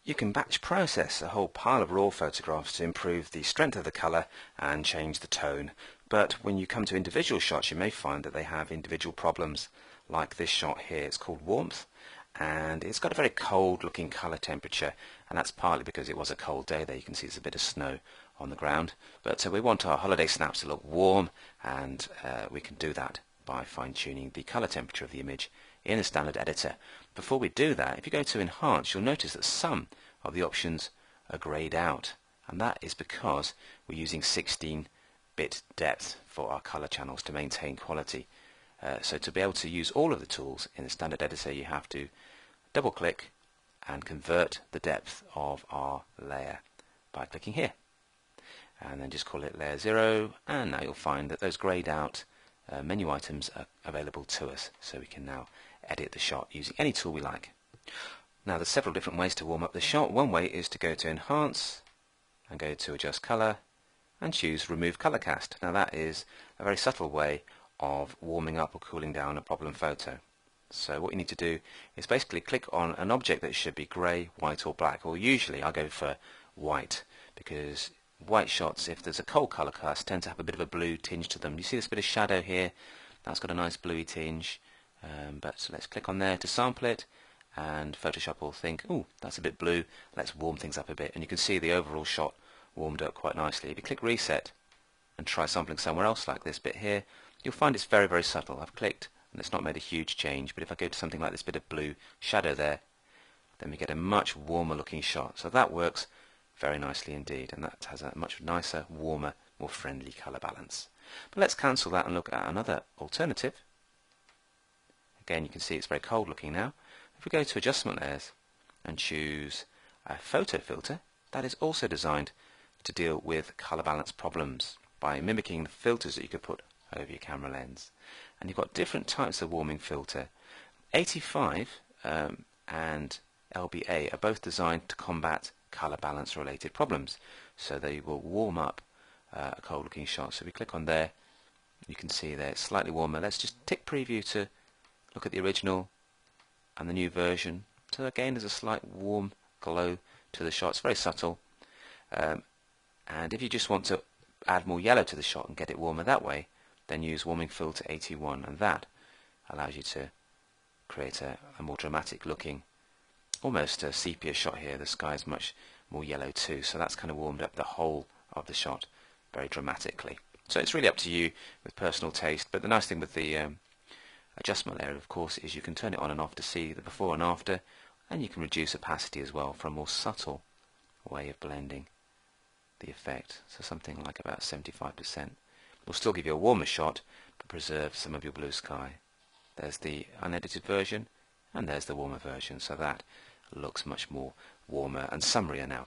You can batch process a whole pile of raw photographs to improve the strength of the colour and change the tone. But when you come to individual shots, you may find that they have individual problems. Like this shot here, it's called warmth, and it's got a very cold looking colour temperature, and that's partly because it was a cold day. There you can see there's a bit of snow on the ground. But we want our holiday snaps to look warm, and we can do that by fine-tuning the colour temperature of the image in the standard editor. Before we do that, if you go to Enhance, you'll notice that some of the options are greyed out, and that is because we're using 16-bit depth for our colour channels to maintain quality. So to be able to use all of the tools in the standard editor, you have to double click and convert the depth of our layer by clicking here, and then just call it layer 0, and now you'll find that those greyed out menu items are available to us, so we can now edit the shot using any tool we like. Now there's several different ways to warm up the shot. One way is to go to Enhance and go to Adjust Colour and choose Remove Colour Cast. Now that is a very subtle way of warming up or cooling down a problem photo. So what you need to do is basically click on an object that should be grey, white or black, or usually I go for white, because white shots, if there's a cold colour cast, tend to have a bit of a blue tinge to them. You see this bit of shadow here? That's got a nice bluey tinge, but let's click on there to sample it, and Photoshop will think, oh, that's a bit blue, let's warm things up a bit, and you can see the overall shot warmed up quite nicely. If you click Reset and try sampling somewhere else, like this bit here, you'll find it's very, very subtle. I've clicked and it's not made a huge change, but if I go to something like this bit of blue shadow there, then we get a much warmer looking shot. So that works very nicely indeed, and that has a much nicer, warmer, more friendly colour balance. But let's cancel that and look at another alternative. Again, you can see it's very cold looking now. If we go to Adjustment Layers and choose a photo filter, that is also designed to deal with colour balance problems by mimicking the filters that you could put over your camera lens. And you've got different types of warming filter. 85 and LBA are both designed to combat colour balance related problems, so they will warm up a cold looking shot. So we click on there, you can see there it's slightly warmer. Let's just tick preview to look at the original and the new version. So again, there's a slight warm glow to the shot. It's very subtle, and if you just want to add more yellow to the shot and get it warmer that way, then use warming filter 81, and that allows you to create a more dramatic looking, almost a sepia shot here. The sky is much more yellow too, so that's kind of warmed up the whole of the shot very dramatically. So it's really up to you with personal taste, but the nice thing with the adjustment layer, of course, is you can turn it on and off to see the before and after, and you can reduce opacity as well for a more subtle way of blending the effect. So something like about 75% will still give you a warmer shot, but preserve some of your blue sky. There's the unedited version, and there's the warmer version, so that looks much more warmer and summarier now.